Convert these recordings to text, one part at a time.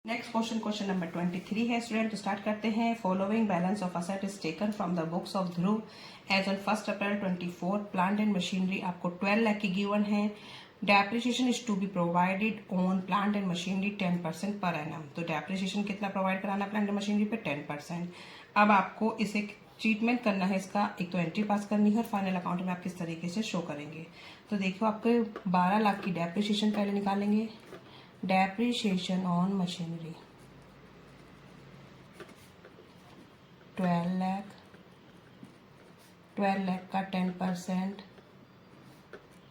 Next question number 23 है student. तो start करते हैं। Following balance of asset is taken from the books of Dhruv as on 1 April 24। Plant and machinery आपको 12 लाख की given है। Depreciation is to be provided on plant and machinery 10% per annum. तो depreciation कितना provide कराना plant and machinery पे 10%। अब आपको इसे ट्रीटमेंट करना है इसका, एक तो एंट्री पास करनी है और फाइनल अकाउंट में आप किस तरीके से शो करेंगे। तो देखो आपके 12 लाख की डेप्रिसिएशन पहले निकालेंगे। Depreciation on machinery 12 lakh, 12 lakh का 10%,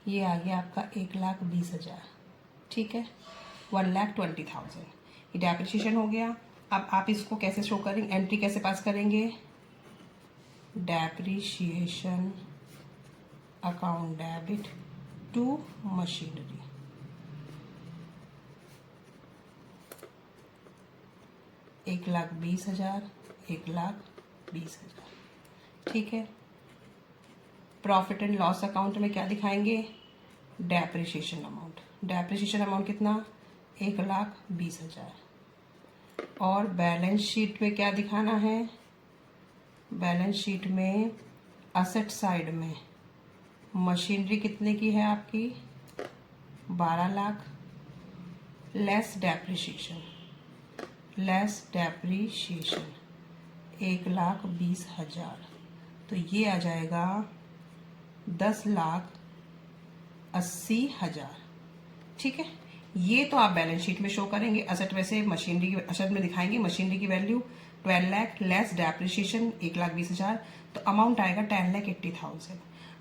ये आ गया आपका 1,20,000। ठीक है, 1,20,000 ये डेप्रिसिएशन हो गया। अब आप इसको कैसे शो करेंगे, एंट्री कैसे पास करेंगे। Depreciation account debit to machinery. एक 1,20,000, 1,20,000। ठीक है, प्रॉफिट एंड लॉस अकाउंट में क्या दिखाएंगे, डेप्रिसिएशन अमाउंट। डेप्रिसिएशन अमाउंट कितना, 1,20,000। और बैलेंस शीट में क्या दिखाना है, बैलेंस शीट में असेट साइड में मशीनरी कितने की है आपकी, 12 लाख लेस डेप्रिसिएशन, 1,20,000। तो ये आ जाएगा 10,80,000। ठीक है, ये तो आप बैलेंस शीट में शो करेंगे। असेट वैसे मशीनरी की असेट में दिखाएंगे, मशीनरी की वैल्यू 12 लाख लेस डेप्रिसिएशन 1,20,000, तो अमाउंट आएगा 10,80,000।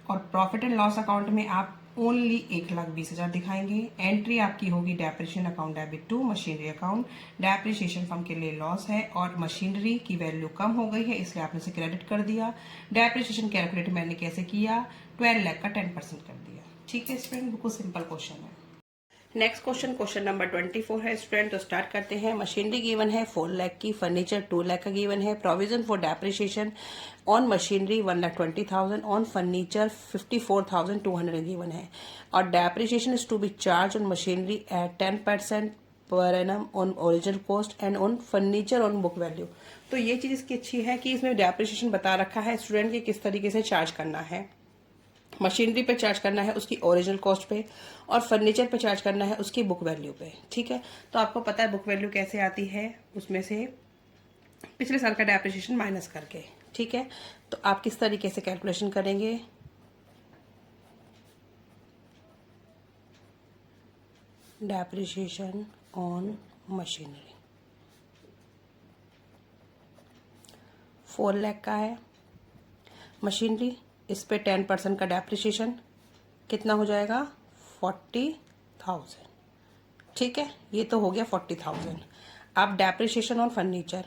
और प्रॉफिट एंड लॉस अकाउंट में आप ओनली 1,20,000 दिखाएंगे। एंट्री आपकी होगी depreciation account debit to machinery account. Depreciation firm के लिए लॉस है और मशीनरी की वैल्यू कम हो गई है, इसलिए आपने इसे क्रेडिट कर दिया। डेप्रिसिएशन कैलकुलेट मैंने कैसे किया, 12 लाख का 10% कर दिया। ठीक है स्टूडेंट, बिल्कुल सिंपल क्वेश्चन है। नेक्स्ट क्वेश्चन नंबर 24 है स्टूडेंट। तो स्टार्ट करते हैं। मशीनरी गिवन है 4 लाख की, फर्नीचर 2 लाख का गिवन है। Provision for depreciation on machinery 1,20,000, on furniture 54,200 given है। और depreciation is to be charge on machinery at 10% per annum on original cost and on furniture on book value. तो ये चीज इसकी अच्छी है कि इसमें डेप्रिसिएशन बता रखा है स्टूडेंट के किस तरीके से चार्ज करना है। मशीनरी पे चार्ज करना है उसकी ओरिजिनल कॉस्ट पे, और फर्नीचर पे चार्ज करना है उसकी बुक वैल्यू पे। ठीक है, तो आपको पता है बुक वैल्यू कैसे आती है, उसमें से पिछले साल का डेप्रिसिएशन माइनस करके। ठीक है, तो आप किस तरीके से कैलकुलेशन करेंगे, डेप्रिसिएशन ऑन मशीनरी 4 लाख का है मशीनरी, इस पे 10% का डेप्रिसिएशन कितना हो जाएगा, 40,000। ठीक है, ये तो हो गया 40,000। अब depreciation on furniture,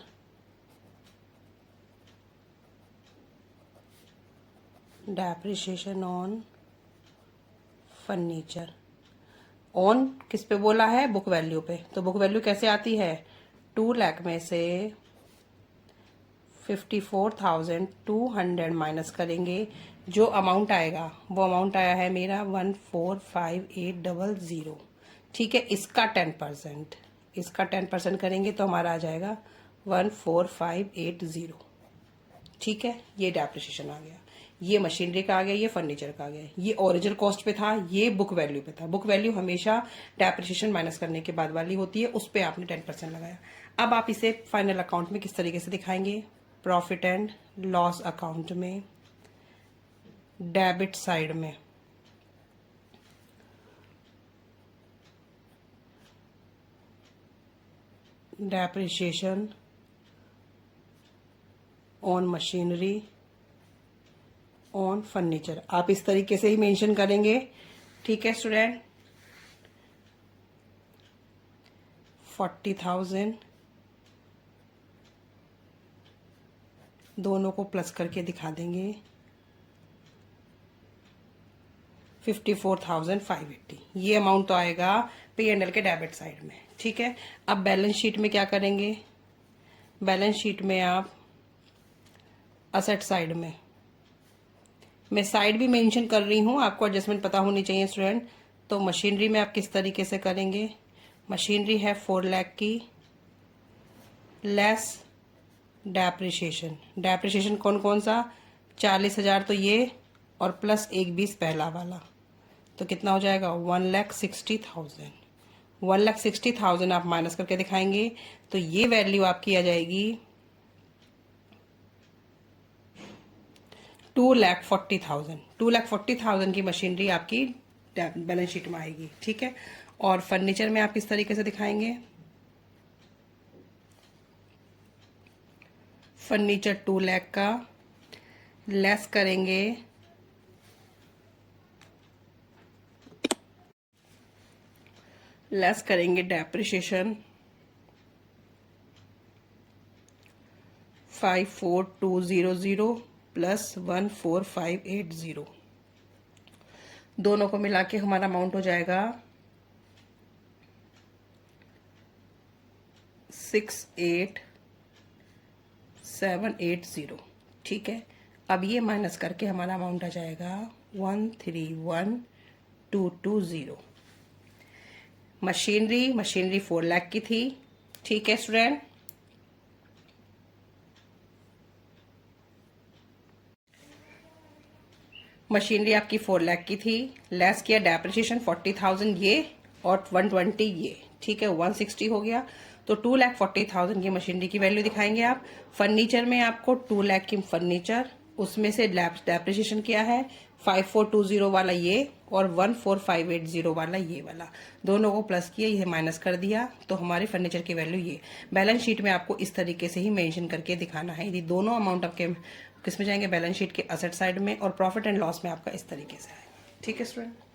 depreciation on furniture on किस पे बोला है, बुक वैल्यू पे। तो बुक वैल्यू कैसे आती है, 2 लाख में से 54,200 माइनस करेंगे, जो अमाउंट आएगा वो अमाउंट आया है मेरा 1,45,800। ठीक है, इसका 10% करेंगे तो हमारा आ जाएगा 1,45,800। ठीक है, ये डेप्रिसिएशन आ गया, ये मशीनरी का आ गया, ये फर्नीचर का आ गया। ये ओरिजिनल कॉस्ट पे था, ये बुक वैल्यू पे था। बुक वैल्यू हमेशा डेप्रिसिएशन माइनस करने के बाद वाली होती है, उस पे आपने 10% लगाया। अब आप इसे फाइनल अकाउंट में किस तरीके से दिखाएंगे, प्रॉफिट एंड लॉस अकाउंट में डेबिट साइड में depreciation on machinery on furniture, आप इस तरीके से ही मेंशन करेंगे। ठीक है स्टूडेंट, 40,000 दोनों को प्लस करके दिखा देंगे, 54,580। ये अमाउंट तो आएगा P&L के डेबिट साइड में। ठीक है, अब बैलेंस शीट में क्या करेंगे, बैलेंस शीट में आप असेट साइड में, मैं साइड भी मेंशन कर रही हूँ, आपको एडजस्टमेंट पता होनी चाहिए स्टूडेंट। तो मशीनरी में आप किस तरीके से करेंगे, मशीनरी है 4 लाख की, लेस डेप्रिशिएशन। डेप्रिशिएशन कौन कौन सा, 40,000 तो ये, और प्लस 1,20,000 पहला वाला, तो कितना हो जाएगा 1,60,000। 1,60,000 आप माइनस करके दिखाएंगे तो ये वैल्यू आपकी आ जाएगी 2,40,000। 2,40,000 की मशीनरी आपकी बैलेंस शीट में आएगी, ठीक है। और फर्नीचर में आप किस तरीके से दिखाएंगे, फर्नीचर 2 लाख का लेस करेंगे डेप्रिशिएशन 54,200 प्लस 14,580, दोनों को मिला के हमारा अमाउंट हो जाएगा 68,780, ठीक है। अब ये माइनस करके हमारा अमाउंट आ जाएगा 131,220। मशीनरी 4 लाख की थी, ठीक है स्टूडेंट। मशीनरी आपकी 4 लाख की थी, लेस किया डेप्रिसिएशन 40,000 ये और 120 ये, ठीक है, 160 हो गया। तो 2,40,000 की मशीनरी की वैल्यू दिखाएंगे आप। फर्नीचर में आपको 2 लाख की फर्नीचर, उसमें से डेप्रिसिएशन किया है 5420 वाला ये और 14,580 वाला ये वाला, दोनों को प्लस किया, ये माइनस कर दिया, तो हमारे फर्नीचर की वैल्यू ये। बैलेंस शीट में आपको इस तरीके से ही मेंशन करके दिखाना है। यदि दोनों अमाउंट आपके किस में जाएंगे, बैलेंस शीट के असेट साइड में, और प्रॉफिट एंड लॉस में आपका इस तरीके से है, ठीक है स्टूडेंट।